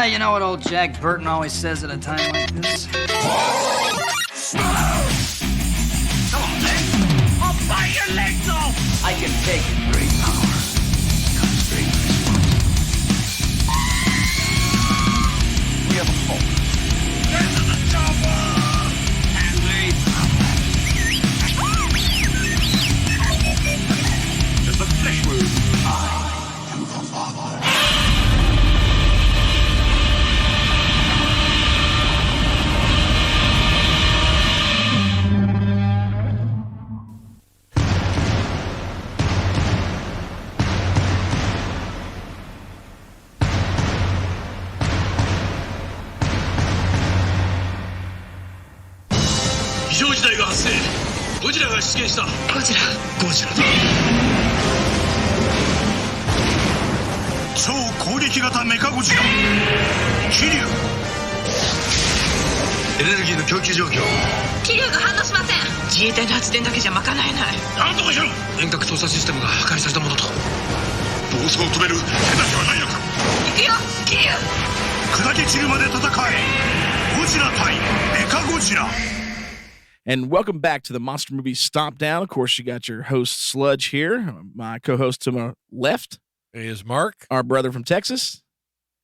You know what old Jack Burton always says at a time like this? Come on, then. I'll bite your legs off! I can take it. Great power comes great responsibility. We have a hope. Get to the chopper! Hanley! There's the flesh wound. I am the father. Godzilla. 超攻撃型メカゴジラ気流エネルギーの供給状況気流が反応しません。自衛隊の発電だけじゃ賄えない。なんとかしろ遠隔操作システムが破壊されたものと暴走を止める手だけはないのか行くよ気流砕け散るまで戦えゴジラ対メカゴジラ And welcome back to the Monster Movie Stompdown. Of course, you got your host, Sludge, here. My co-host to my left is Mark. Our brother from Texas.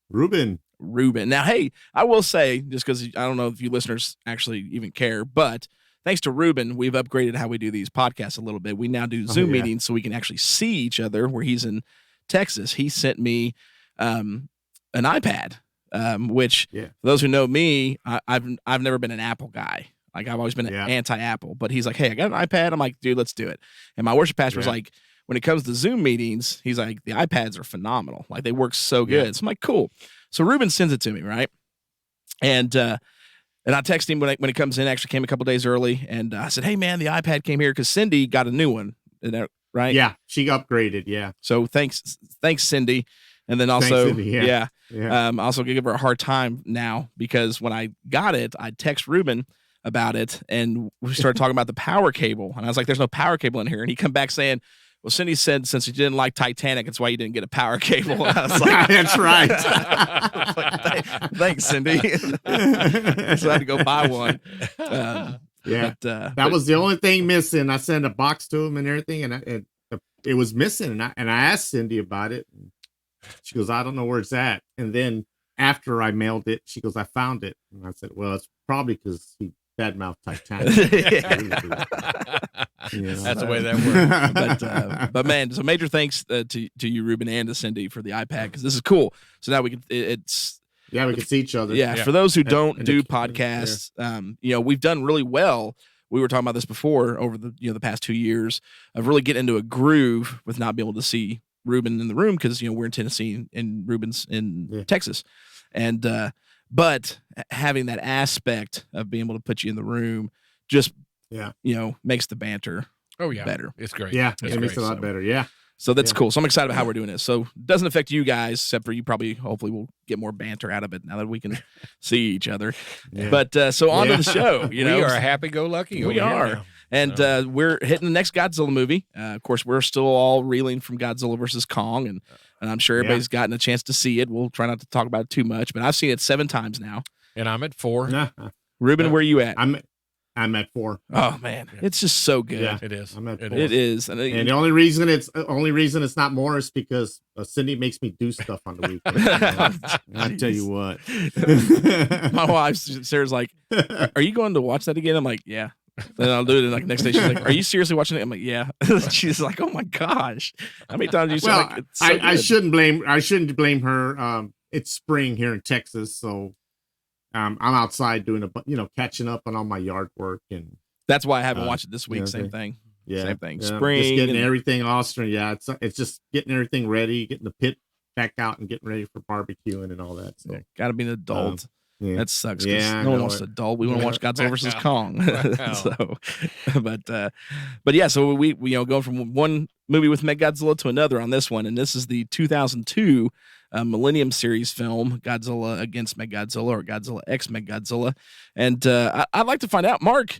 Ruben. Now, hey, I will say, just because I don't know if you listeners actually even care, but thanks to Ruben, we've upgraded how we do these podcasts a little bit. We now do Zoom meetings so we can actually see each other where he's in Texas. He sent me an iPad, which for those who know me, I've never been an Apple guy. Like, I've always been anti-Apple, but he's like, hey, I got an iPad. I'm like, dude, let's do it. And my worship pastor was like, when it comes to Zoom meetings, he's like, the iPads are phenomenal. Like, they work so good. So I'm like, cool. So Ruben sends it to me, right? And I text him when it comes in. Actually came a couple days early. And I said, hey, man, the iPad came here because Cindy got a new one, right? Yeah, she upgraded, So thanks, Cindy. And then also, Cindy, also give her a hard time now because when I got it, I text Ruben about it, and we started talking about the power cable, and I was like, "There's no power cable in here," and he come back saying, "Well, Cindy said since you didn't like Titanic, it's why you didn't get a power cable." And I was like, "That's right." Like, thanks, Cindy. So I had to go buy one. That was the only thing missing. I sent a box to him and everything, and it was missing, and I asked Cindy about it. And she goes, "I don't know where it's at." And then after I mailed it, she goes, "I found it," and I said, "Well, it's probably because he." Badmouth Titanic. That's the way that works. But man, so major thanks to you, Ruben, and to Cindy for the iPad because this is cool. So now we can we can see each other. Yeah, for those who don't do podcasts, we've done really well. We were talking about this before over the past 2 years of really getting into a groove with not being able to see Ruben in the room because we're in Tennessee and Ruben's in Texas, and. But having that aspect of being able to put you in the room just, makes the banter better. It's great. Yeah, it makes it a lot better. Yeah. So that's cool. So I'm excited about how we're doing this. So it doesn't affect you guys, except for you hopefully will get more banter out of it now that we can see each other. Yeah. But so on to the show. We are happy-go-lucky. We are. Now. And we're hitting the next Godzilla movie. Of course, we're still all reeling from Godzilla versus Kong, and I'm sure everybody's gotten a chance to see it. We'll try not to talk about it too much, but I've seen it 7 times now. And I'm at 4. Ruben, where are you at? I'm at 4. Oh man, it's just so good. Yeah, it is. I'm at 4. It is, and the only reason it's not more is because Cindy makes me do stuff on the weekend. I tell you what, my wife Sarah's like, "Are you going to watch that again?" I'm like, "Yeah." Then I'll do it, and like next day she's like, "Are you seriously watching it?" I'm like, "Yeah." She's like, "Oh my gosh, how many times do you say like it's so I shouldn't blame her. It's spring here in Texas, so I'm outside doing catching up on all my yard work, and that's why I haven't watched it this week. Same thing. Same thing. Spring, just getting everything Austrian. Yeah, it's just getting everything ready, getting the pit back out, and getting ready for barbecuing and all that. So got to be an adult. That sucks. No one wants to adult. We want to watch Godzilla versus Kong. So we go from one movie with Mechagodzilla to another on this one, and this is the 2002 Millennium Series film, Godzilla against Mechagodzilla or Godzilla X Mechagodzilla. And I'd like to find out, Mark,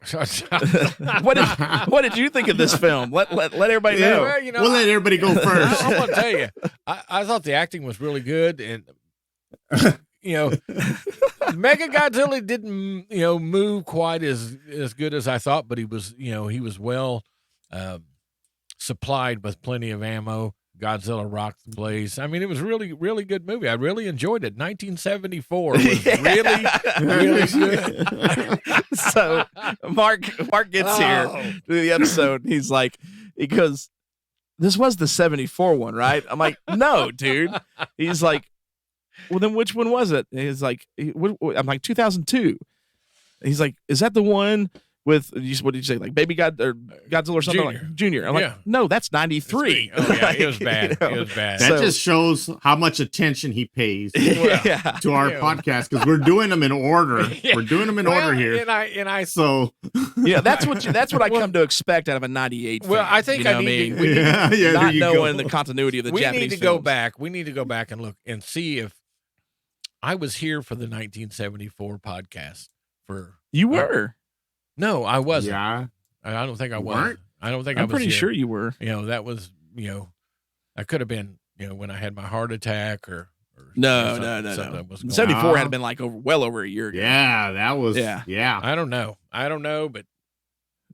what did you think of this film? Let everybody know. Well, we'll let everybody go first. I'm going to tell you, I thought the acting was really good, and Mechagodzilla didn't, move quite as good as I thought, but he was well supplied with plenty of ammo. Godzilla rocked the place. I mean, it was really, really good movie. I really enjoyed it. 1974 was really, really good. So Mark gets here to the episode. He's like, because this was the 74 one, right? I'm like, no, dude. He's like, well, then which one was it? And he's like, I'm like, 2002. He's like, is that the one with, what did you say, like Baby God or Godzilla or something? Junior. Like Junior? I'm like, no, that's 93. Oh yeah, it was bad. It was bad. That just shows how much attention he pays to our podcast, because we're doing them in order. We're doing them in order here. And I So that's what I come to expect out of a 98 Well, film, I think I need to, yeah, there not you knowing go. the continuity of the we Japanese need to go films. back. We need to go back and look and see if I was here for the 1974 podcast. You were. No, I wasn't. Yeah. I don't think I was. weren't? I don't think I I'm was pretty here. sure you were. That was, I could have been, when I had my heart attack or No. something was going 74 on. had been like well over a year ago. Yeah, that was. Yeah. Yeah. I don't know, but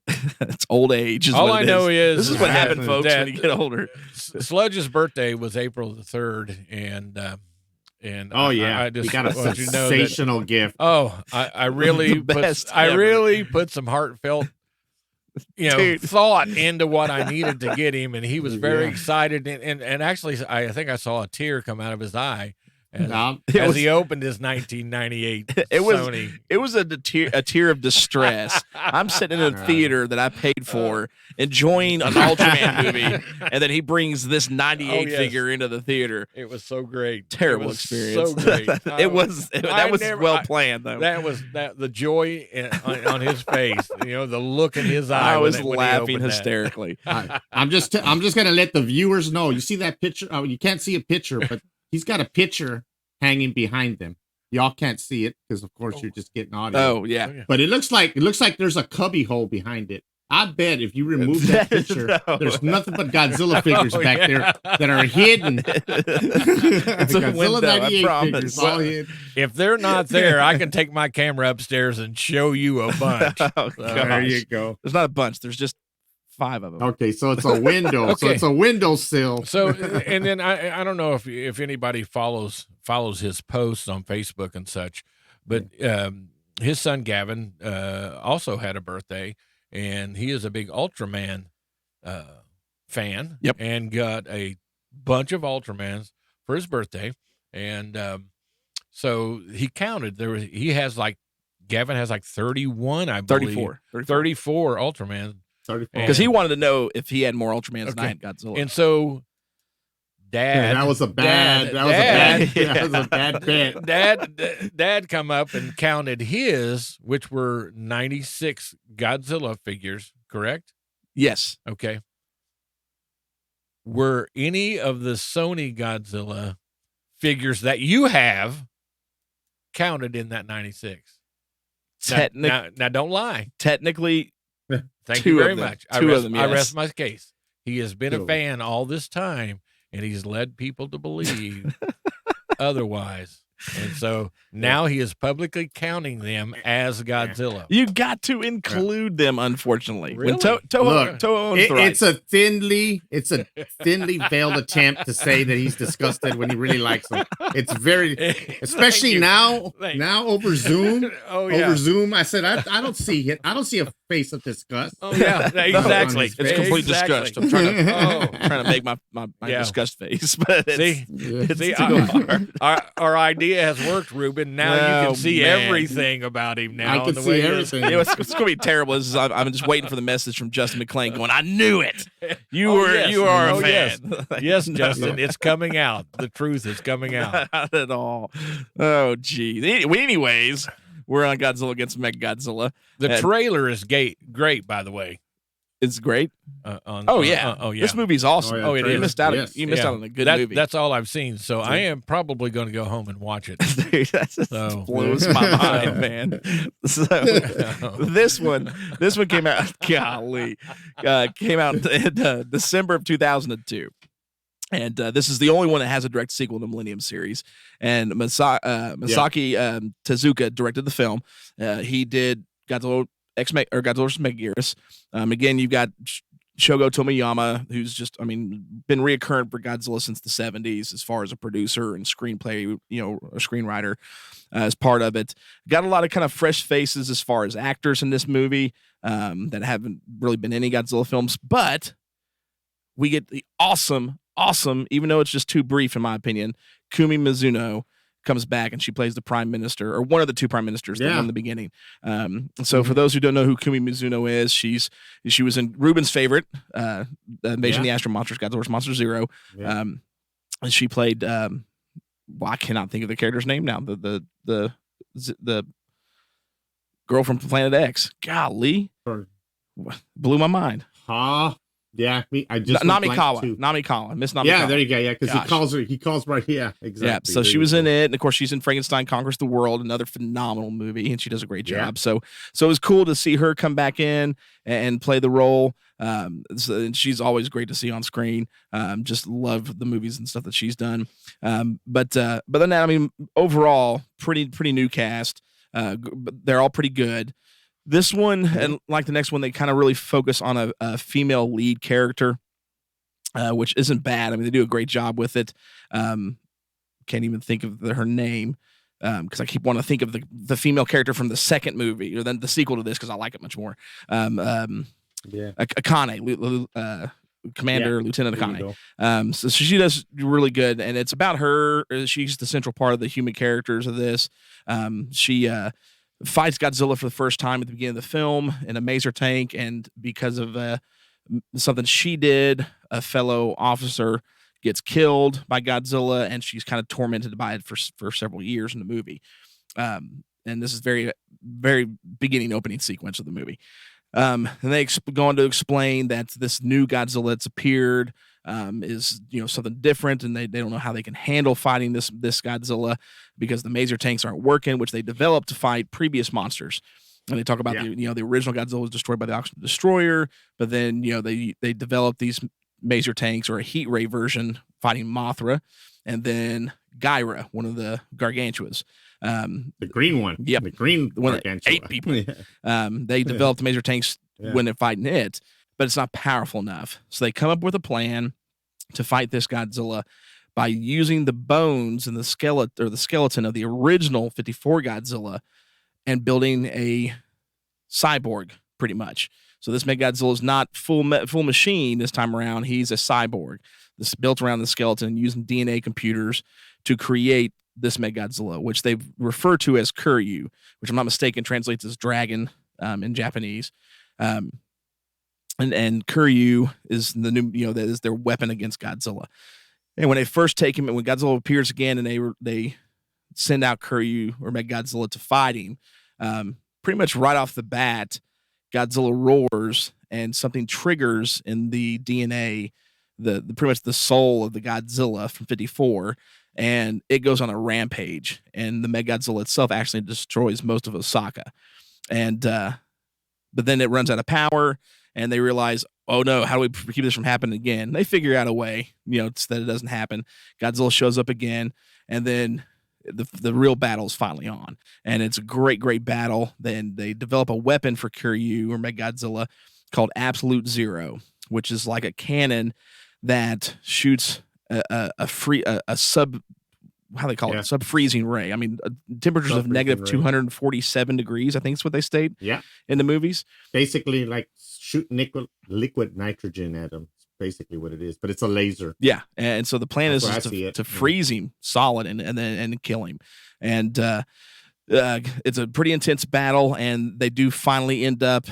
It's old age. all I know is this is what that- happened, folks, that- when you get older. Sludge's birthday was April the 3rd, and Oh yeah, I just he got a want you to know that- sensational gift. Oh, I really The best I ever. really put some heartfelt, Dude. thought into what I needed to get him, and he was very Yeah. excited. And actually, I think I saw a tear come out of his eye as, Now, as he opened his 1998 It was Sony. it was a tear of distress. I'm sitting in a theater that I paid for, enjoying an Ultraman movie, and then he brings this 98 Oh, yes. figure into the theater. It was so great. Terrible It was experience. So great. That was well planned though. That was the joy on his face. The look in his eye. I was when he laughing opened that. hysterically. I'm just gonna let the viewers know. You see that picture? Oh, you can't see a picture, but he's got a picture hanging behind them. Y'all can't see it because, of course, you're just getting audio. Oh yeah. But it looks like there's a cubby hole behind it. I bet if you remove that picture, No. there's nothing but Godzilla figures back there that are hidden. It's a Godzilla window, I 98 promise. figures all hidden. If they're not there, I can take my camera upstairs and show you a bunch. Oh, There gosh. you go. There's not a bunch. There's just 5 of them. Okay, so it's a window. So Okay. it's a windowsill. So, and then I don't know if anybody follows his posts on Facebook and such, but his son Gavin also had a birthday, and he is a big Ultraman fan. Yep. And got a bunch of Ultramans for his birthday, and so he counted. Gavin has like 31, I believe. 34 Ultraman. 34. Because he wanted to know if he had more Ultramans than I had Godzilla. And so, Yeah, that was a bad bet. Dad come up and counted his, which were 96 Godzilla figures, correct? Yes. Okay. Were any of the Sony Godzilla figures that you have counted in that 96? Now, don't lie. Technically, Thank two you of very them. much. Two of them, I yes. rest my case. He has been Two a of them. fan all this time, and he's led people to believe otherwise. And so now he is publicly counting them as Godzilla. you got to include them, unfortunately. When Really? Toho owns the rights. It's a thinly veiled attempt to say that he's disgusted when he really likes them. It's very, especially you. now Thank you. over Zoom. Oh, yeah. Over Zoom, I said I don't see it. I don't see a face of disgust. Oh, yeah, exactly. It's complete Exactly. disgust. I'm trying to, Oh. trying to make my Yeah. disgust face, but it's, See, it's see, too hard. our idea has worked, Ruben. Now you Oh, can see man. everything about him now. I can the see way he is. everything. You know, it's going to be terrible. I'm just waiting for the message from Justin McClain going, I knew it. You Oh, were yes. you are Oh, a fan. yes. Yes, No. Justin, it's coming out. The truth is coming out. Not at all. Oh, gee. Anyways, we're on Godzilla against Mechagodzilla. The And trailer is great, by the way. it's great. Oh Yeah. oh yeah. This movie's awesome. Oh, yeah, You missed out. yes. You missed Yeah. out on a good movie. That's all I've seen. So I am probably going to go home and watch it. Dude, that just So- blows my mind, man. So this one came out. Golly, came out in December of 2002. And this is the only one that has a direct sequel to Millennium series. And Masaki Tezuka directed the film. He did Godzilla Godzilla Megaguirus. Again, you've got Shogo Tomiyama, who's just, been reoccurring for Godzilla since the 70s as far as a producer and screenplay, a screenwriter as part of it. Got a lot of kind of fresh faces as far as actors in this movie that haven't really been in any Godzilla films, but we get the awesome, even though it's just too brief in my opinion, Kumi Mizuno comes back and she plays the prime minister, or one of the two prime ministers that won in the beginning. So for those who don't know who Kumi Mizuno is, she was in Ruben's favorite, Invasion of the Astro Monsters, Godzilla vs. Monster Zero. And she played, I cannot think of the character's name now. The girl from Planet X. Golly, blew my mind. Yeah, I just Namikawa, Miss Namikawa. Yeah, there you go. Yeah, because he calls right. Yeah, exactly. Yeah, so she was in it, and of course she's in Frankenstein Conquers the World, another phenomenal movie, and she does a great job. So it was cool to see her come back in and play the role. And she's always great to see on screen. Just love the movies and stuff that she's done. But then that, overall, pretty new cast. They're all pretty good. This one, and like the next one, they kind of really focus on a female lead character, which isn't bad. They do a great job with it. Can't even think of her name because I keep wanting to think of the female character from the second movie, or then the sequel to this, because I like it much more. Akane, Commander Lieutenant Akane. So she does really good, and it's about her. She's the central part of the human characters of this. She fights Godzilla for the first time at the beginning of the film in a maser tank, and because of something she did, a fellow officer gets killed by Godzilla, and she's kind of tormented by it for several years in the movie. And this is very, very beginning opening sequence of the movie. And they go on to explain that this new Godzilla that's appeared is something different, and they don't know how they can handle fighting this Godzilla because the maser tanks aren't working, which they developed to fight previous monsters. And they talk about the original Godzilla was destroyed by the Oxygen Destroyer, but then they developed these maser tanks, or a heat ray version, fighting Mothra, and then Gyra, one of the Gargantuas. The green one. Yep. The green one Gargantua. 8 people. They developed maser tanks when they're fighting it, but it's not powerful enough. So they come up with a plan to fight this Godzilla by using the bones and the skeleton of the original 54 Godzilla and building a cyborg, pretty much. So this Mechagodzilla is not full machine this time around. He's a cyborg. This is built around the skeleton using DNA computers to create this Mechagodzilla, which they refer to as Kuryu, which I'm not mistaken translates as dragon in Japanese. And Kuryu is the new, that is their weapon against Godzilla. And when they first take him, and when Godzilla appears again, and they send out Kuryu or Mechagodzilla to fight him, pretty much right off the bat, Godzilla roars and something triggers in the DNA, the pretty much the soul of the Godzilla from 54, and it goes on a rampage. And the Mechagodzilla itself actually destroys most of Osaka. And but then it runs out of power, and they realize, oh no, how do we keep this from happening again? They figure out a way, so that it doesn't happen. Godzilla shows up again, and then the real battle is finally on, and it's a great battle. Then they develop a weapon for Kuryu or Mechagodzilla called Absolute Zero, which is like a cannon that shoots a sub, how they call it, sub-freezing ray. Temperatures of negative 247 degrees, I think is what they state in the movies. Basically like shooting liquid nitrogen at them. Basically what it is, but it's a laser. Yeah, and so the plan is to freeze him solid and then kill him. And it's a pretty intense battle, and they do finally end up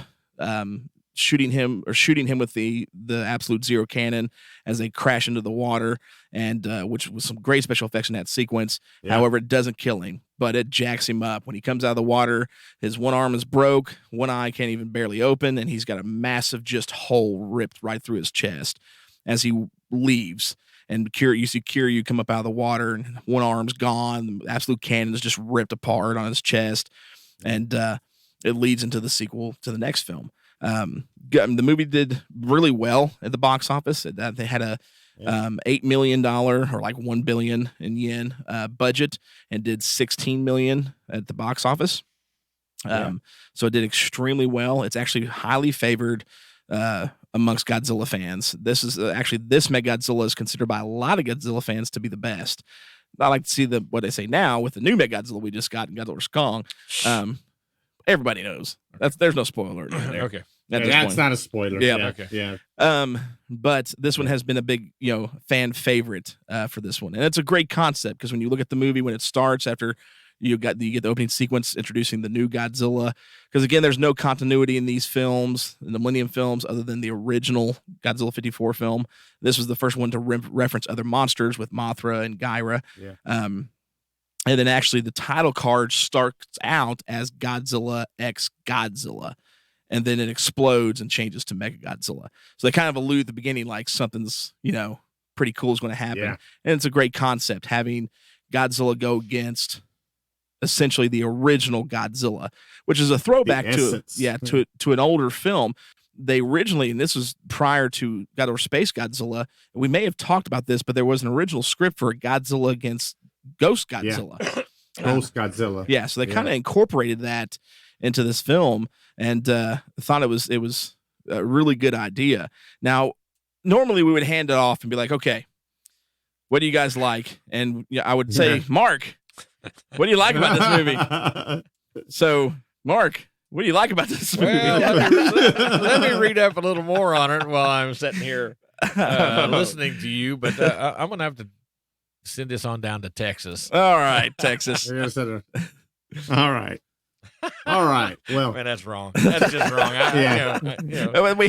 shooting him with the Absolute Zero cannon as they crash into the water, and which was some great special effects in that sequence. However, it doesn't kill him, but it jacks him up. When he comes out of the water, his one arm is broke, one eye can't even barely open, and he's got a massive just hole ripped right through his chest as he leaves. And you see Kiryu come up out of the water, and one arm's gone. The Absolute cannon is just ripped apart on his chest, and it leads into the sequel to the next film. The movie did really well at the box office. They had $8 million or like 1 billion in yen budget, and did 16 million at the box office. So it did extremely well. It's actually highly favored amongst Godzilla fans. This is this Mechagodzilla is considered by a lot of Godzilla fans to be the best. I like to see what they say now with the new Mechagodzilla we just got in Godzilla vs. Kong. Everybody knows there's no spoiler in there. Okay. That's not a spoiler. Yeah. Okay. Yeah. But this one has been a big, fan favorite for this one, and it's a great concept because when you look at the movie when it starts after you get the opening sequence introducing the new Godzilla, because again there's no continuity in these films, in the Millennium films, other than the original Godzilla 54 film. This was the first one to reference other monsters with Mothra and Gyra. Yeah. And then actually the title card starts out as Godzilla X Godzilla, and then it explodes and changes to Mechagodzilla. So they kind of allude at the beginning like something's, pretty cool is going to happen. Yeah. And it's a great concept having Godzilla go against essentially the original Godzilla, which is a throwback to an older film. They originally, and this was prior to Godzilla Space Godzilla, and we may have talked about this, but there was an original script for Godzilla against Ghost Godzilla. Yeah. Ghost Godzilla. Yeah, so they kind of incorporated that into this film, and thought it was a really good idea. Now, normally we would hand it off and be like, okay, what do you guys like? And I would say, Mark, what do you like about this movie? So, Mark, what do you like about this movie? Well, let me read up a little more on it while I'm sitting here listening to you. But I'm going to have to send this on down to Texas. All right, Texas. All right. All right. Well, Man, that's wrong. That's just wrong. We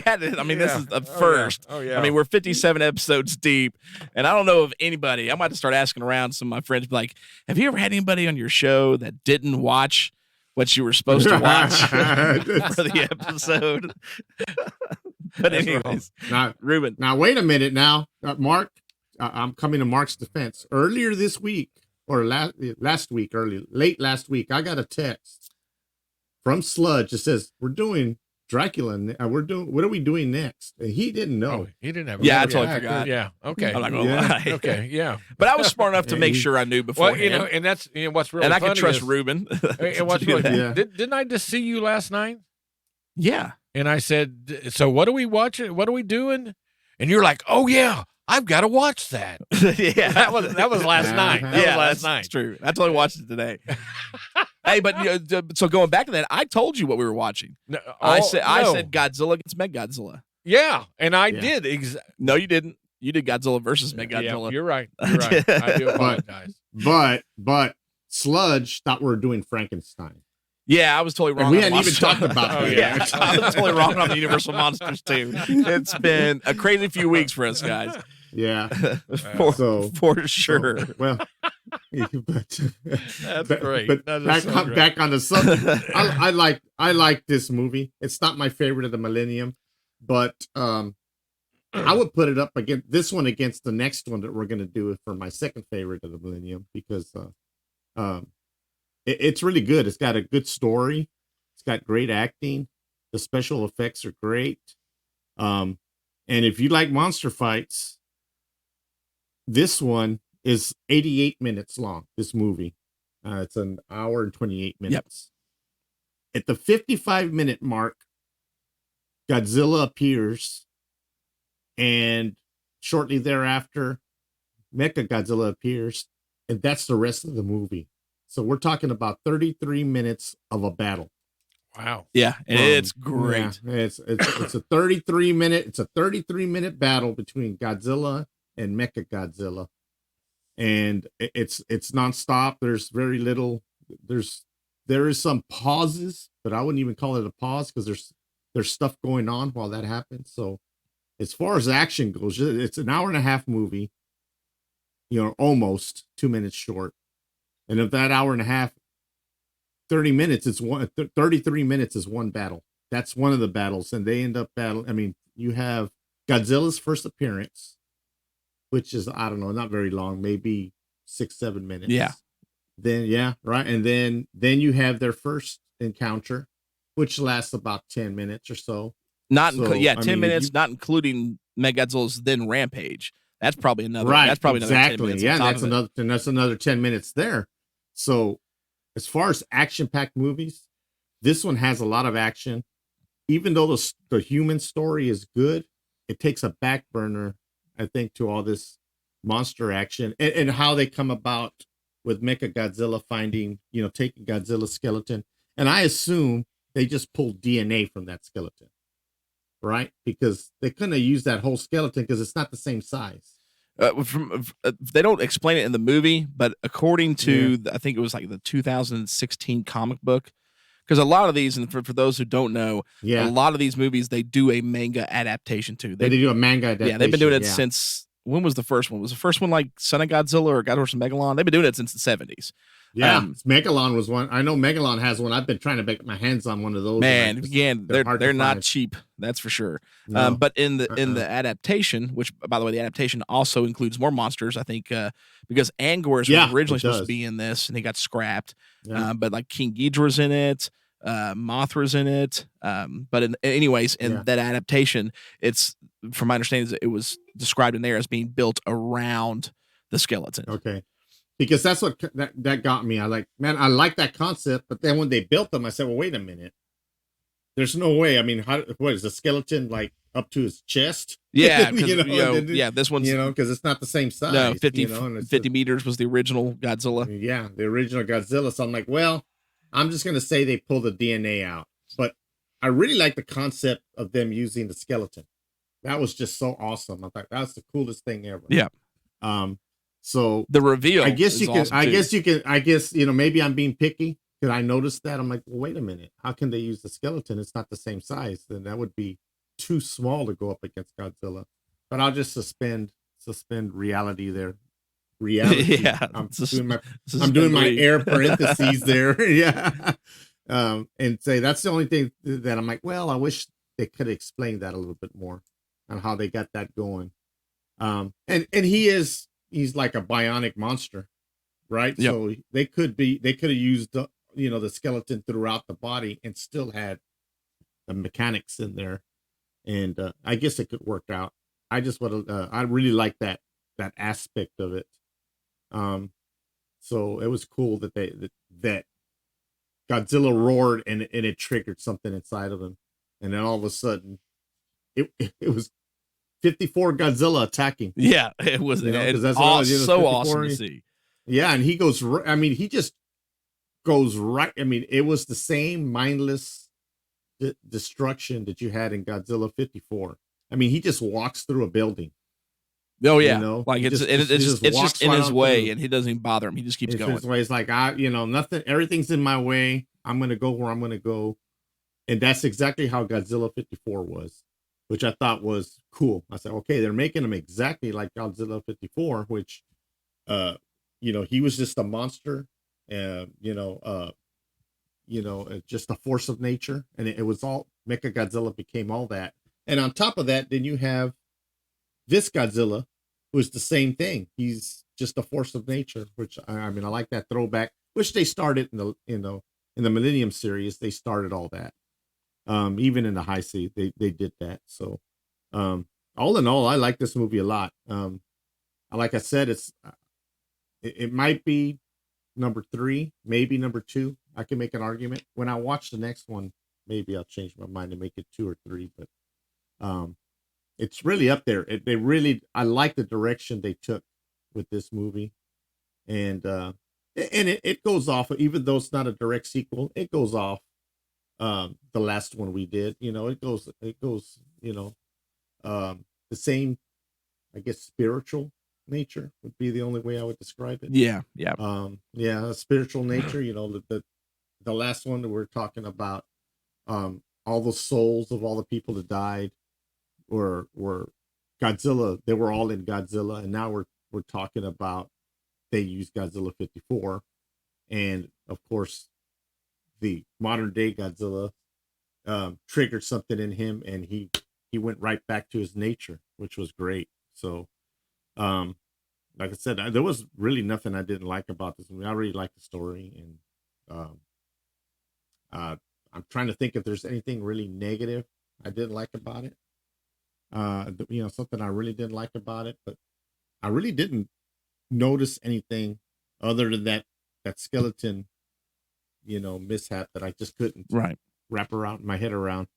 had it. I mean, this is the first. Oh, yeah. I mean, we're 57 episodes deep, and I don't know of anybody. I might have to start asking around some of my friends, like, have you ever had anybody on your show that didn't watch what you were supposed to watch for the episode? But anyways, Ruben. Now, wait a minute now. Mark, I'm coming to Mark's defense. Earlier this week, or late last week, I got a text from Sludge. It says, we're doing Dracula, and what are we doing next? And he didn't know. Oh, he didn't have. Yeah, I totally forgot. Yeah. Okay. I'm not gonna lie. Okay. Yeah. But I was smart enough to make sure I knew beforehand. Well, and that's what's really and I funny can trust is, Ruben. And what's really, didn't I just see you last night? Yeah. And I said, so what are we watching? What are we doing? And you're like, oh yeah, I've got to watch that. Yeah, that was last night. That was last night. That's true. I totally watched it today. Hey, but so going back to that, I told you what we were watching. No, I said Godzilla against Mechagodzilla. Yeah, and I did. No, you didn't. You did Godzilla versus Mechagodzilla. Yeah, you're right. You're right. I do apologize. But Sludge thought we were doing Frankenstein. Yeah, I was totally wrong. And we hadn't even talked about it. Yeah, I was totally wrong on the Universal Monsters too. It's been a crazy few weeks for us guys. Yeah, for sure. Well, that's great. But great. back on the subject, I like this movie. It's not my favorite of the Millennium, but I would put it up against this one against the next one that we're gonna do for my second favorite of the Millennium because it's really good. It's got a good story. It's got great acting. The special effects are great. And if you like monster fights, this one is 88 minutes long, this movie. It's an hour and 28 minutes. Yep. At the 55-minute mark, Godzilla appears, and shortly thereafter, Mechagodzilla appears, and that's the rest of the movie. So we're talking about 33 minutes of a battle. Wow. Yeah, it's great. Yeah, it's a 33-minute battle between Godzilla and Mechagodzilla. And it's nonstop. There's very little there is some pauses, but I wouldn't even call it a pause because there's stuff going on while that happens. So as far as action goes, it's an hour and a half movie, almost 2 minutes short. And of that hour and a half, 33 minutes is one battle. That's one of the battles. And they end up battling. I mean, you have Godzilla's first appearance, which is, I don't know, not very long, maybe 6-7 minutes. Yeah. Then, right. And then you have their first encounter, which lasts about 10 minutes or so. 10 minutes, not including Mechagodzilla's then rampage. That's probably another. Right. That's probably another 10 exactly. minutes. Yeah, on top that's of it. another 10 minutes there. So as far as action-packed movies, this one has a lot of action. Even though the human story is good, it takes a back burner, I think, to all this monster action and how they come about with Mechagodzilla finding, taking Godzilla's skeleton. And I assume they just pulled DNA from that skeleton, right? Because they couldn't have used that whole skeleton because it's not the same size. They don't explain it in the movie, but according to I think it was like the 2016 comic book, because a lot of these, and for those who don't know, a lot of these movies they do a manga adaptation to. They do a manga adaptation. Yeah, they've been doing it since. When was the first one? Was the first one like Son of Godzilla or God Horse and Megalon? They've been doing it since the 70s. Yeah, Megalon was one. I know Megalon has one. I've been trying to get my hands on one of those. Man, again, they're not cheap. That's for sure. No. But in the adaptation, which by the way, the adaptation also includes more monsters. I think because Angor's was originally supposed to be in this, and he got scrapped. Yeah. But like King Ghidorah's in it, Mothra's in it. But in that adaptation, it's from my understanding, it was described in there as being built around the skeleton. Okay. Because that's what that got me. I like that concept, but then when they built them, I said, well, wait a minute. There's no way. I mean, what is the skeleton like up to his chest? Yeah, this one's because it's not the same size. No, 50 meters was the original Godzilla. Yeah, the original Godzilla. So I'm like, well, I'm just gonna say they pulled the DNA out, but I really like the concept of them using the skeleton. That was just so awesome. I thought that's the coolest thing ever. Yeah. So the reveal. I guess maybe I'm being picky. Could I notice that? I'm like, well, wait a minute. How can they use the skeleton? It's not the same size. Then that would be too small to go up against Godzilla. But I'll just suspend reality there. Reality. Yeah. I'm doing my air parentheses there. Yeah. And say that's the only thing that I'm like, well, I wish they could explain that a little bit more on how they got that going. And he's like a bionic monster, right? Yep. So they could have used the skeleton throughout the body and still had the mechanics in there. And I guess it could work out. I really like that aspect of it. So it was cool that Godzilla roared and it triggered something inside of him. And then all of a sudden it was 54 Godzilla attacking. Yeah, it was. That's so awesome to see. Yeah, and he goes. I mean, he just goes right. I mean, it was the same mindless destruction that you had in Godzilla 54. I mean, he just walks through a building. Oh yeah, like it's just in his way, and he doesn't even bother him. He just keeps going. His way. It's like nothing. Everything's in my way. I'm gonna go where I'm gonna go, and that's exactly how Godzilla 54 was. Which I thought was cool. I said, okay, they're making him exactly like Godzilla 54, which, he was just a monster, just a force of nature. And it was all, Mechagodzilla became all that. And on top of that, then you have this Godzilla, who's the same thing. He's just a force of nature, which, I like that throwback, which they started in the Millennium series. They started all that. Even in the high sea, they did that. So, all in all, I like this movie a lot. Like I said, it might be number 3, maybe number 2. I can make an argument. When I watch the next one, maybe I'll change my mind and make it 2 or 3. But it's really up there. I like the direction they took with this movie, and it goes off. Even though it's not a direct sequel, it goes off. The last one we did, it goes, the same, I guess, spiritual nature would be the only way I would describe it. Yeah. A spiritual nature, the last one that we're talking about, all the souls of all the people that died were Godzilla. They were all in Godzilla. And now we're talking about, they used Godzilla 54. And of course, the modern day Godzilla triggered something in him, and he went right back to his nature, which was great. So, like I said, there was really nothing I didn't like about this movie. I really liked the story, and I'm trying to think if there's anything really negative I didn't like about it. Something I really didn't like about it, but I really didn't notice anything other than that skeleton, mishap that I just couldn't Right. wrap around my head around.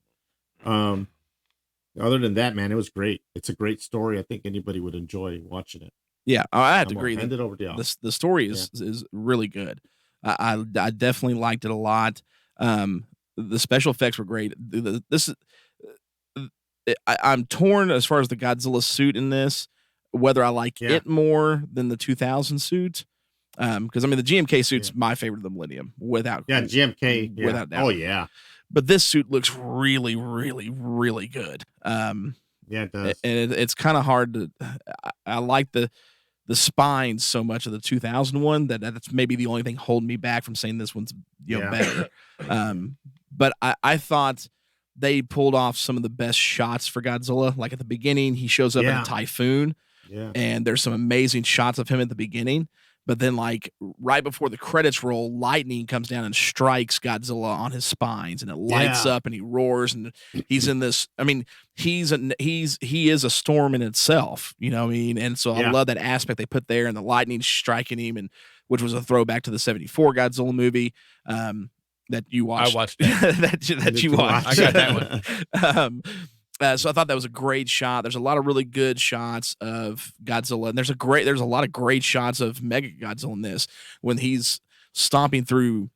Other than that, man, it was great. It's a great story. I think anybody would enjoy watching it. Yeah, I have to I'm gonna agree hand that it over to y'all. the story is really good. I definitely liked it a lot. The special effects were great. This is I'm torn as far as the Godzilla suit in this, whether I like Yeah. it more than the 2000 suit. Because I mean the GMK suit's my favorite of the Millennium without GMK, without doubt. Oh yeah, But this suit looks really, really, really good. yeah, it does. And it's kind of hard to. I like the spines so much of the 2001 that's maybe the only thing holding me back from saying this one's better. But I thought they pulled off some of the best shots for Godzilla. Like at the beginning, he shows up in a typhoon, and there's some amazing shots of him at the beginning. But then, like right before the credits roll, lightning comes down and strikes Godzilla on his spines, and it lights up, and he roars, and he's in this. I mean, he is a storm in itself, you know what I mean? And so I love that aspect they put there, and the lightning striking him, and which was a throwback to the '74 Godzilla movie that you watched. I watched that. that you watched. I got that one. So I thought that was a great shot. There's a lot of really good shots of Godzilla, and there's a lot of great shots of Mechagodzilla in this when he's stomping through,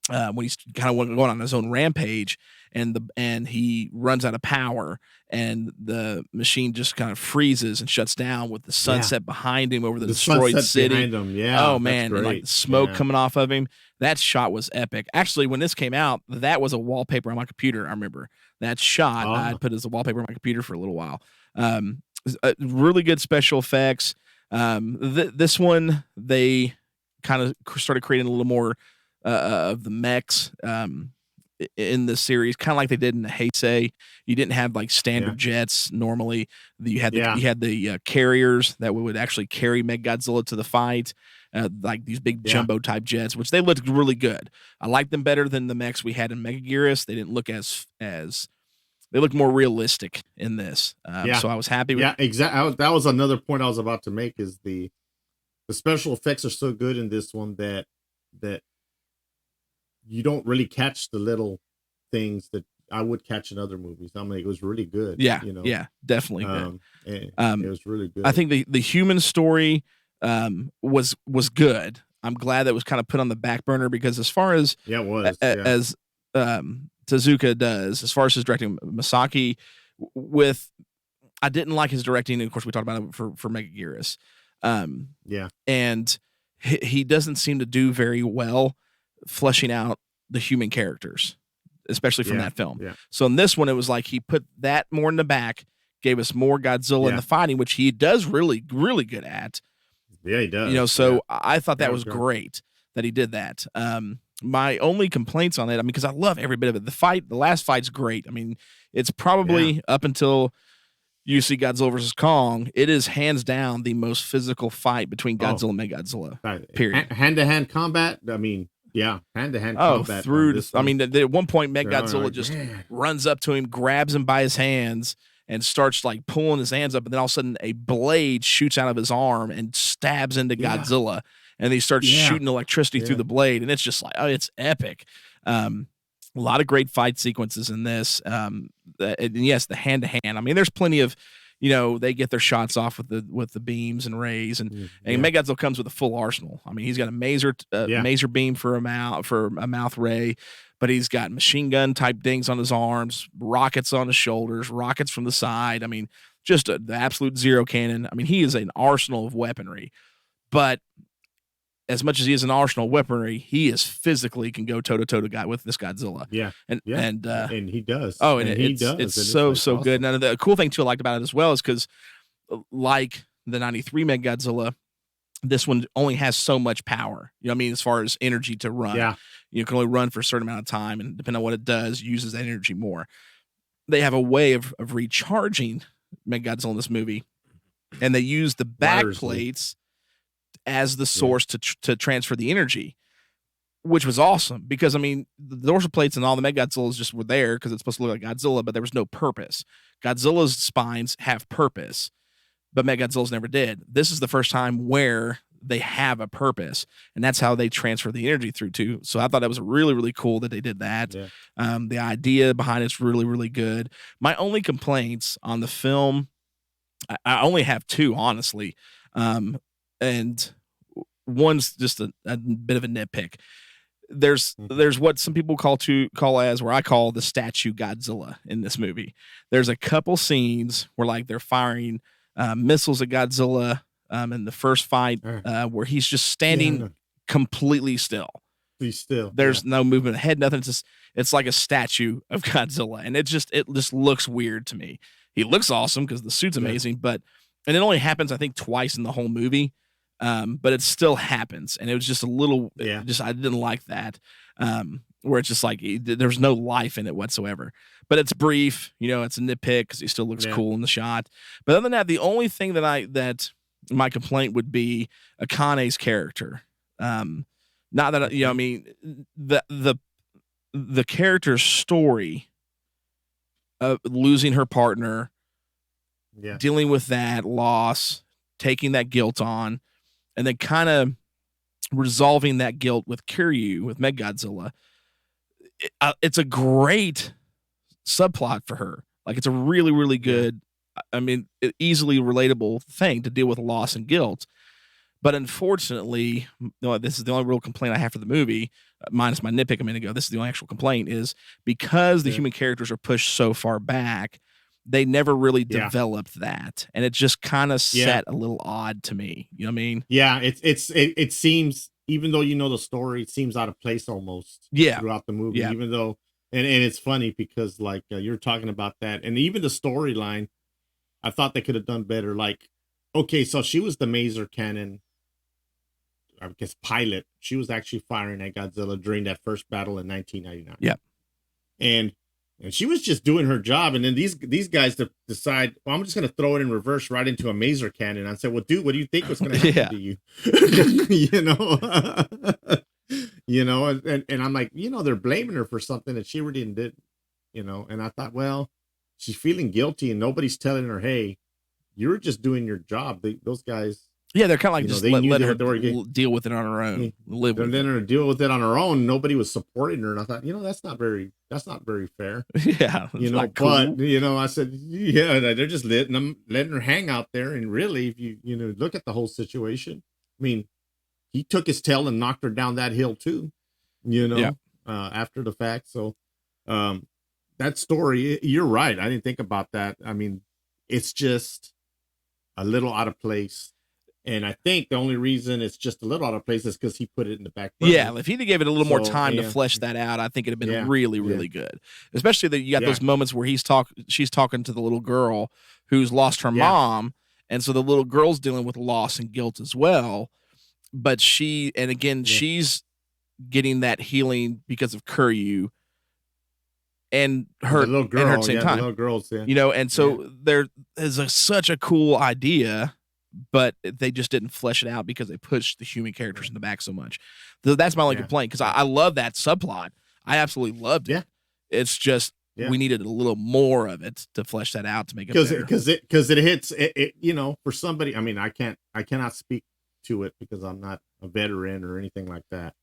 when he's kind of going on his own rampage, and he runs out of power, and the machine just kind of freezes and shuts down with the sunset behind him over the destroyed city. Behind him. Oh man, and like the smoke coming off of him. That shot was epic. Actually, when this came out, that was a wallpaper on my computer. I remember that shot. I put it as a wallpaper on my computer for a little while. Really good special effects. This one, they kind of started creating a little more of the mechs in the series, kind of like they did in the Heisei. You didn't have like standard jets normally. You had the carriers that would actually carry Mechagodzilla to the fight. Like these big jumbo type jets, which they looked really good. I liked them better than the mechs we had in Mechagodzilla. They didn't look as they looked more realistic in this. So I was happy with exactly. That was another point I was about to make, is the special effects are so good in this one that you don't really catch the little things that I would catch in other movies. I mean, it was really good. Yeah, definitely good. It was really good. I think the human story was good. I'm glad that was kind of put on the back burner, because as far as as Tezuka does, as far as his directing, Masaki I didn't like his directing, and of course we talked about it for Mechagodzilla. And he doesn't seem to do very well fleshing out the human characters, especially from that film. So in this one, it was like he put that more in the back, gave us more Godzilla in the fighting, which he does really, really good at. Yeah, he does. So I thought that was great that he did that. My only complaints on it, I mean, because I love every bit of it. The last fight's great. I mean, it's probably up until you see Godzilla versus Kong, it is hands down the most physical fight between Godzilla and Mechagodzilla. Period. Hand-to-hand combat. I mean, hand-to-hand combat. I mean, at one point, Mechagodzilla just runs up to him, grabs him by his hands, and starts like pulling his hands up, and then all of a sudden a blade shoots out of his arm and stabs into Godzilla, and he starts shooting electricity through the blade, and it's just like, it's epic. A lot of great fight sequences in this. And yes, the hand to hand. I mean, there's plenty of, they get their shots off with the beams and rays, and Mechagodzilla comes with a full arsenal. I mean, he's got a maser beam for a mouth ray, but he's got machine gun type things on his arms, rockets on his shoulders, rockets from the side. I mean, just the absolute zero cannon. I mean, he is an arsenal of weaponry, but as much as he is an arsenal of weaponry, he is physically can go toe to toe with this Godzilla. And he does. It's so awesome. Good. Now the cool thing too I liked about it as well is because, like the '93 Mechagodzilla, this one only has so much power. You know what I mean? As far as energy to run, you can only run for a certain amount of time, and depending on what it does, uses that energy more. They have a way of recharging Mechagodzilla in this movie, and they use the back plates as the source to transfer the energy, which was awesome because, I mean, the dorsal plates and all the Mechagodzillas just were there because it's supposed to look like Godzilla, but there was no purpose. Godzilla's spines have purpose. but Mechagodzilla's never did. This is the first time where they have a purpose, and that's how they transfer the energy through too. So I thought that was really, really cool that they did that. Yeah. The idea behind it's really, really good. My only complaints on the film, I only have two, honestly. And one's just a bit of a nitpick. There's what some people call as, where I call the statue Godzilla in this movie. There's a couple scenes where like they're firing missiles at Godzilla in the first fight, where he's just standing completely still. He's still. There's no movement ahead, nothing. It's like a statue of Godzilla, and it just looks weird to me. He looks awesome because the suit's amazing, and it only happens I think twice in the whole movie. But it still happens, and it was just a little. I didn't like that. Where it's just like there's no life in it whatsoever. But it's brief, it's a nitpick because he still looks cool in the shot. But other than that, the only thing that my complaint would be Akane's character. Not that I mean the character's story of losing her partner, dealing with that loss, taking that guilt on, and then kind of resolving that guilt with Kiryu, with Mechagodzilla. It's a great subplot for her. Like, it's a really, really good, easily relatable thing to deal with loss and guilt. But unfortunately, this is the only real complaint I have for the movie, minus my nitpick a minute ago. This is the only actual complaint, is because the human characters are pushed so far back, they never really developed that, and it just kind of set a little odd to me. You know what I mean? Yeah, it seems, even though the story, it seems out of place almost. Throughout the movie, even though, and it's funny because like you're talking about that, and even the storyline, I thought they could have done better. Like, okay, so she was the Maser Cannon, I guess, pilot. She was actually firing at Godzilla during that first battle in 1999. Yeah, and she was just doing her job, and then these guys decide, well, I'm just going to throw it in reverse right into a Maser Cannon. I said, well, dude, what do you think was going to happen to you? And I'm like, they're blaming her for something that she really did, and I thought, well, she's feeling guilty, and nobody's telling her, hey, you're just doing your job. Those guys. Yeah, they're kind of like just let her deal with it on her own. Live with it. Her deal with it on her own. Nobody was supporting her, and I thought, that's not very fair. Yeah, but I said, they're just letting her hang out there. And really, if you look at the whole situation, I mean, he took his tail and knocked her down that hill too. After the fact. So, that story, you're right. I didn't think about that. I mean, it's just a little out of place. And I think the only reason it's just a little out of place is because he put it in the back burner. Yeah, if he gave it a little more time to flesh that out, I think it'd have been really, really good. Especially that you got those moments where she's talking to the little girl who's lost her mom, and so the little girl's dealing with loss and guilt as well. But she's getting that healing because of Kiryu and her little girl, and her at the same time. The little girls, and so there is such a cool idea, but they just didn't flesh it out because they pushed the human characters in the back so much. So that's my only complaint, because I love that subplot. I absolutely loved it. Yeah. It's just we needed a little more of it to flesh that out to make it better. Because it hits it, for somebody. I mean, I cannot speak to it because I'm not a veteran or anything like that.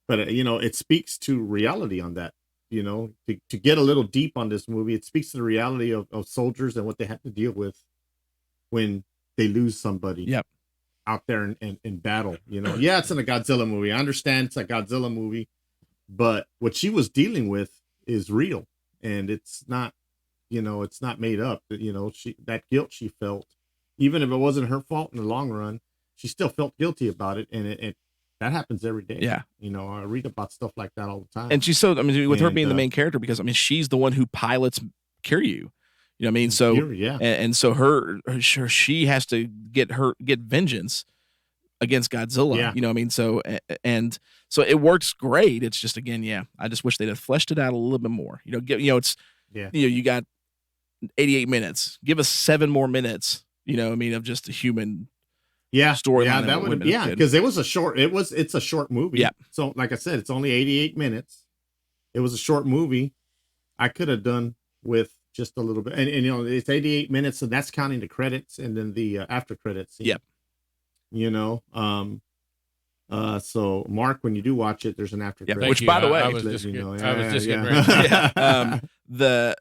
But it speaks to reality on that. To get a little deep on this movie, it speaks to the reality of soldiers and what they have to deal with when they lose somebody out there in battle. It's in a Godzilla movie. I understand it's a Godzilla movie, but what she was dealing with is real, and it's not, it's not made up. That guilt she felt, even if it wasn't her fault in the long run, she still felt guilty about it, and that happens every day. Yeah. I read about stuff like that all the time. And she's with her being the main character, because she's the one who pilots Kiryu. You know what I mean? So and so she has to get vengeance against Godzilla. Yeah. You know what I mean? So so it works great. It's just, again, I just wish they'd have fleshed it out a little bit more. You got 88 minutes. Give us 7 more minutes. Of just a human storyline. Yeah, that would because it's a short movie. Yeah. So like I said, it's only 88 minutes. It was a short movie. I could have done with just a little bit, and you know it's 88 minutes, and that's counting the credits and then the after credits. Scene, Yep. You know, so Mark, when you do watch it, there's an after Yeah, credit. which, by the way, I was let just you getting, know. I was just Yeah, getting yeah. ready. the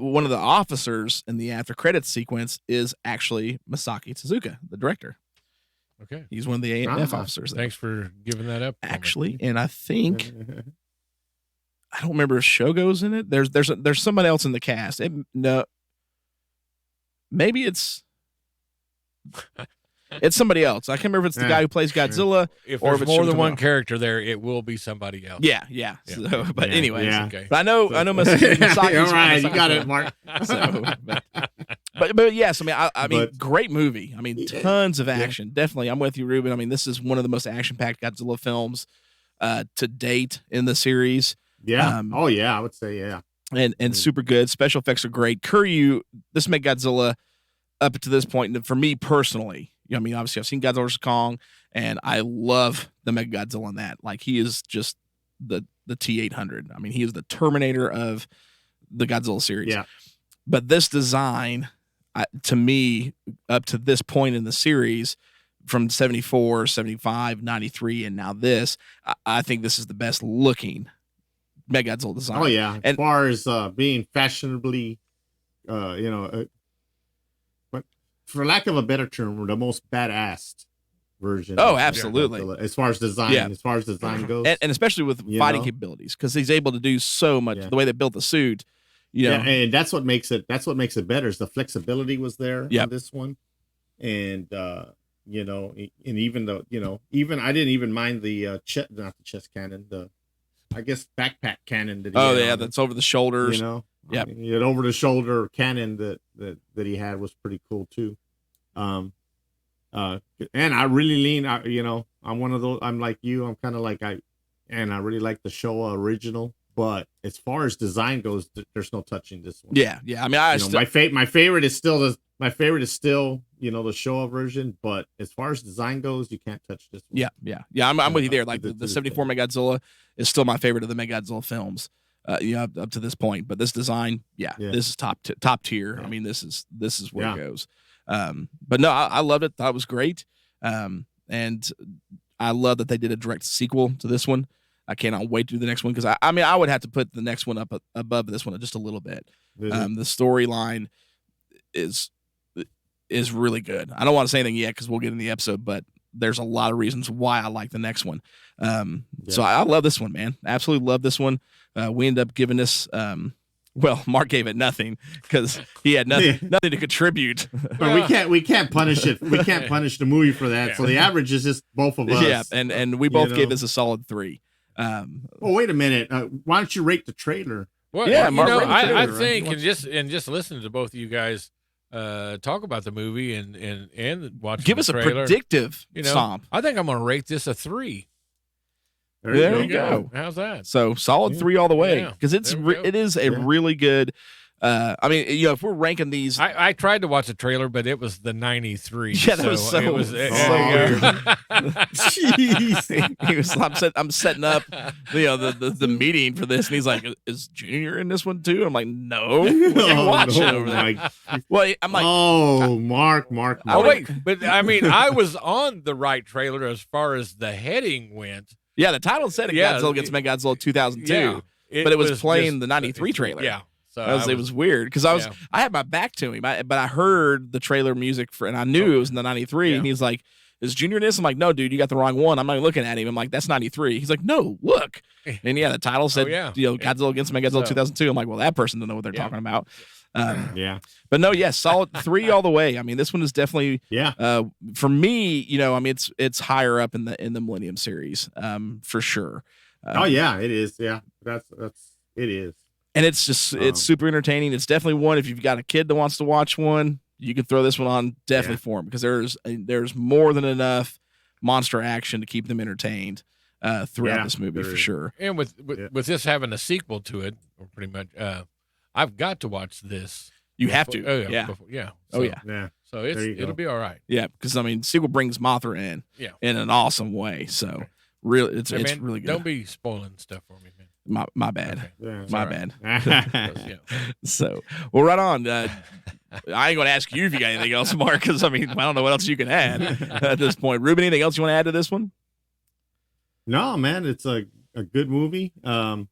one of the officers in the after credits sequence is actually Masaki Tezuka, the director. Okay. He's one of the AMF Ah, officers there. Thanks for giving that up. for me. Actually, and I think I don't remember if Shogo's in it. There's somebody else in the cast. No, maybe it's somebody else. I can't remember if it's the guy who plays Godzilla. If or there's if it's more than somebody one else. character there, it will be somebody else. Yeah. Yeah. So, but Yeah, anyways, yeah. Okay. but I know Masaki's All right, you got it, Mark. So, but yes, I mean, I mean, But- great movie. I mean, Yeah. tons of action. Definitely, I'm with you, Ruben. I mean, this is one of the most action-packed Godzilla films to date in the series, Yeah. Um, Oh yeah, I would say yeah. and super good. Special effects are great. Kuryu, this Mechagodzilla up to this point, and for me personally, you know, I mean, obviously, I've seen Godzilla vs. Kong, and I love the Mechagodzilla in that. Like, he is just the T-800. I mean, he is the Terminator of the Godzilla series. Yeah. But this design, to me, up to this point in the series, from 74, 75, 93, and now this, I think this is the best looking Mechagodzilla design. Oh yeah. As And- far as being fashionably, you know, but for lack of a better term, the most badass version. Oh, of absolutely. Godzilla, as far as design, Yeah. as far as design goes. And especially with You fighting know? capabilities, because he's able to do so much. Yeah. The way they built the suit, you know, Yeah, and that's what makes it. That's what makes it better. Is the flexibility was there Yep. on this one, and you know, and even though even I didn't even mind the not the chest cannon, the I guess backpack cannon that he oh had yeah, on it, that's over the shoulders. you know, Yep. I mean, the over the shoulder cannon that he had was pretty cool too. And I really lean, you know, I'm one of those. I'm like you. I'm kind of like I really like the Showa original. But as far as design goes, there's no touching this one. Yeah. I mean, I You know, still, my favorite is still the you know the Showa version. But as far as design goes, you can't touch this one. yeah. I'm with you there. Like To the this 74 Mechagodzilla is still my favorite of the Mechagodzilla films. Up to this point, but this design, Yeah. this is top tier. Yeah. I mean, this is where Yeah. it goes. But no, I loved it. Thought it was great. And I love that they did a direct sequel to this one. I cannot wait to do the next one because I mean, I would have to put the next one up above this one just a little bit. Is it? The storyline is really good. I don't want to say anything yet because we'll get in the episode, but there's a lot of reasons why I like the next one. So I love this one, man. Absolutely love this one. We end up giving this. Well, Mark gave it nothing because he had nothing to contribute. But we can't punish it. We can't punish the movie for that. So the average is just both of us. Yeah, and we both you gave know. this a solid 3. Well, wait a minute. Why don't you rate the trailer? Well, Yeah, you Mark, know, rate the I trailer, think right? and just listening to both of you guys talk about the movie and watching Give the us a trailer, predictive you know, stomp. I think I'm going to rate this a 3. There you go. How's that? So solid 3 all the way Yeah, because there we go. it is a really good. I mean, you know, if we're ranking these, I tried to watch the trailer, but it was the 93. Yeah, that was so- it was, so weird. Jeez. He was, I'm setting up the meeting for this, and he's like, "Is Junior in this one too?" I'm like, "No, we can watch it over there." Well, I'm like, Mark. Oh wait, but I mean, I was on the right trailer as far as the heading went. yeah, the title said it, Yeah, Godzilla gets Mechagodzilla 2002, Yeah, but it was playing just- the 93 trailer. Yeah, so It was weird because Yeah. I had my back to him, but I heard the trailer music and I knew it was in the 93, and Yeah. he's like, "Is Junior in this?" I'm like, "No, dude, you got the wrong one." I'm not even looking at him. I'm like, "That's 93." He's like, "No, look." And yeah, the title said, yeah. Godzilla against Mechagodzilla So- 2002. I'm like, "Well, that person doesn't know what they're Yeah. talking about." Yeah. But no, yes, solid 3 all the way. I mean, this one is definitely Yeah. for me. You know, I mean, it's higher up in the Millennium series, for sure. Oh yeah, it is. Yeah. That's it is. And it's just it's super entertaining. It's definitely one if you've got a kid that wants to watch one, you can throw this one on definitely for them because there's more than enough monster action to keep them entertained throughout this movie for sure. And with this having a sequel to it, or pretty much, I've got to watch this. You have to. Oh, Yeah. Yeah. Oh, So- yeah. Yeah. So There you it'll go. be all right. Yeah, because I mean, sequel brings Mothra in Yeah. in an awesome way. So really, it's Hey, man, really good. Don't be spoiling stuff for me, man. My bad. Yeah. My right. bad. Yeah. So, well, right on. I ain't going to ask you if you got anything else, Mark, because I mean, I don't know what else you can add at this point. Ruben, anything else you want to add to this one? No, man, it's a good movie. I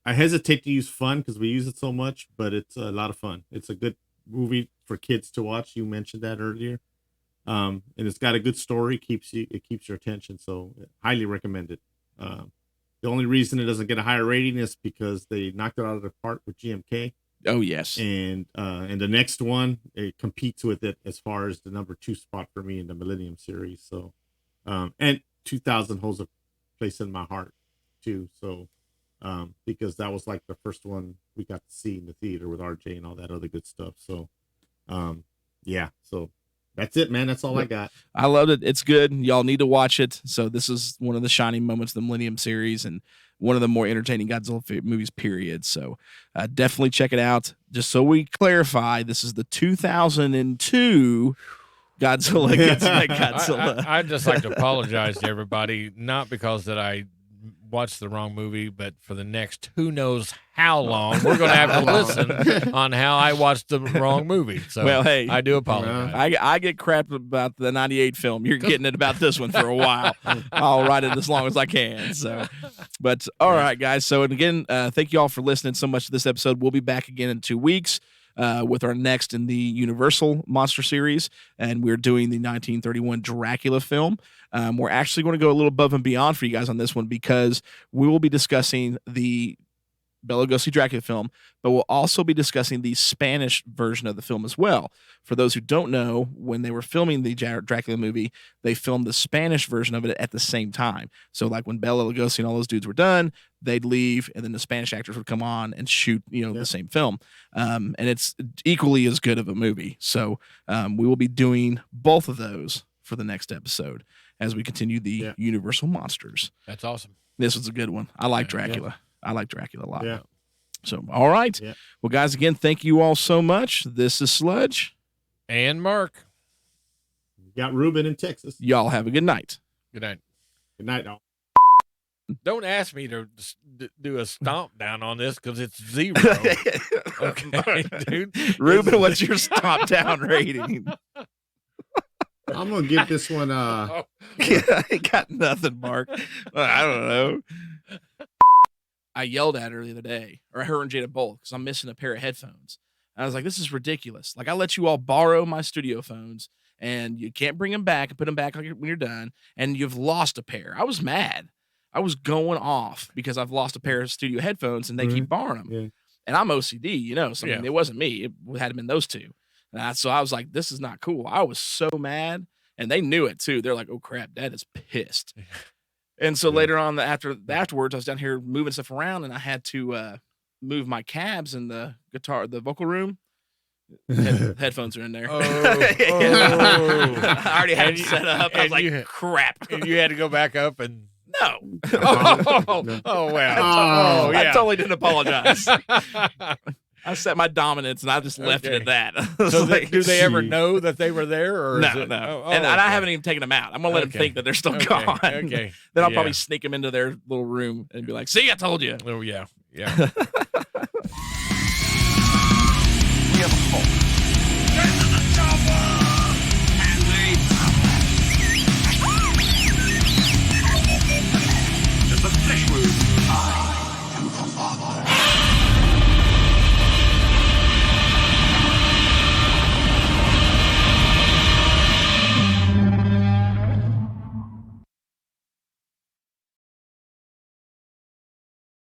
hesitate to use fun because we use it so much, but it's a lot of fun. It's a good movie for kids to watch. You mentioned that earlier. And it's got a good story. It keeps your attention. So highly recommend it. The only reason it doesn't get a higher rating is because they knocked it out of the park with GMK. Oh, yes. And the next one, it competes with it as far as the number 2 spot for me in the Millennium series. So, and 2000 holds a place in my heart too. So, because that was like the first one we got to see in the theater with RJ and all that other good stuff. So, yeah. So that's it, man. That's all I got. I loved it. It's good. Y'all need to watch it. So this is one of the shining moments of the Millennium series and one of the more entertaining Godzilla movies, period. So definitely check it out. Just so we clarify, this is the 2002 Godzilla against Mechagodzilla. I'd just like to apologize to everybody, not because that I watched the wrong movie, but for the next who knows how long, we're going to have to listen on how I watched the wrong movie. So, well, hey, I do apologize. I get crap about the 98 film. You're getting it about this one for a while. I'll write it as long as I can. So, but all right, guys. So, and again, thank you all for listening so much to this episode. We'll be back again in 2 weeks. With our next in the Universal Monster series, and we're doing the 1931 Dracula film. We're actually going to go a little above and beyond for you guys on this one because we will be discussing the Bela Lugosi Dracula film, but we'll also be discussing the Spanish version of the film as well. For those who don't know, when they were filming the Dracula movie, they filmed the Spanish version of it at the same time. So like when Bela Lugosi and all those dudes were done, they'd leave, and then the Spanish actors would come on and shoot, the same film. And it's equally as good of a movie. So we will be doing both of those for the next episode as we continue the Universal Monsters. That's awesome. This was a good one. I like Dracula. Yeah. I like Dracula a lot. Yeah. So, all right. Yeah. Well, guys, again, thank you all so much. This is Sludge. And Mark. You got Ruben in Texas. Y'all have a good night. Good night. Good night, all. Don't ask me to do a stomp down on this because it's 0. Okay, dude. Ruben, what's your stomp down rating? I'm gonna give this one. I ain't got nothing, Mark. I don't know. I yelled at her the other day, or her and Jada both, because I'm missing a pair of headphones. And I was like, this is ridiculous. Like, I let you all borrow my studio phones, and you can't bring them back and put them back when you're done, and you've lost a pair. I was mad. I was going off because I've lost a pair of studio headphones, and they keep borrowing them. Yeah. And I'm OCD, so I mean, it wasn't me. It had been those two. So I was like, this is not cool. I was so mad, and they knew it, too. They're like, oh, crap, Dad is pissed. And so later on, afterwards, I was down here moving stuff around, and I had to move my cabs in the vocal room. Headphones are in there. I already had it set up. I was like, crap. And you had to go back up and... No. Oh, wow. I totally didn't apologize. I set my dominance, and I just left it at that. So do they ever know that they were there? Or no. And I haven't even taken them out. I'm going to let them think that they're still gone. Okay. Then I'll probably sneak them into their little room and be like, see, I told you. Oh, yeah. We have a fault.